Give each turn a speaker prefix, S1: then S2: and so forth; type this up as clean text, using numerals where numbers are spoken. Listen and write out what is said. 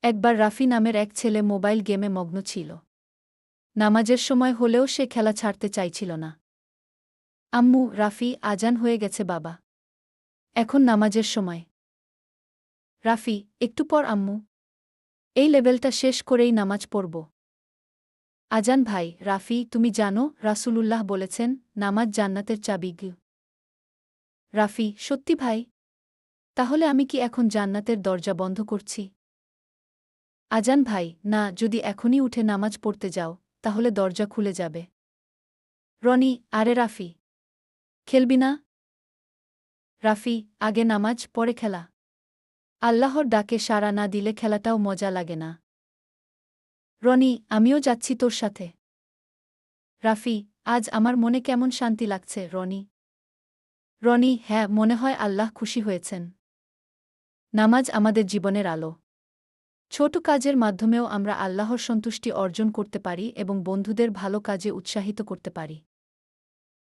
S1: একবার রাফি নামের এক ছেলে মোবাইল গেমে মগ্ন ছিল। নামাজের সময় হলেও সে খেলা ছাড়তে চাইছিল না। আম্মু, রাফি, আজান হয়ে গেছে বাবা। এখন নামাজের সময়। রাফি, একটু পর আম্মু। এই লেভেলটা শেষ করেই নামাজ পড়ব। আজান ভাই, রাফি, তুমি জানো রাসূলুল্লাহ বলেছেন, নামাজ জান্নাতের চাবি। রাফি, সত্যি ভাই? তাহলে আমি কি এখন জান্নাতের দরজা বন্ধ করছি? আজান ভাই, না, যদি এখনই উঠে নামাজ পড়তে যাও, তাহলে দরজা খুলে যাবে। রনি, আরে রাফি, খেলবি না? রাফি, আগে নামাজ, পরে খেলা। আল্লাহর ডাকে সাড়া না দিলে খেলাটাও মজা লাগে না। রনি, আমিও যাচ্ছি তোর সাথে। রাফি, আজ আমার মনে কেমন শান্তি লাগছে রনি। রনি, হ্যাঁ, মনে হয় আল্লাহ খুশি হয়েছেন। নামাজ আমাদের জীবনের আলো। ছোট কাজের মাধ্যমেও আমরা আল্লাহর সন্তুষ্টি অর্জন করতে পারি এবং বন্ধুদের ভালো কাজে উৎসাহিত করতে পারি।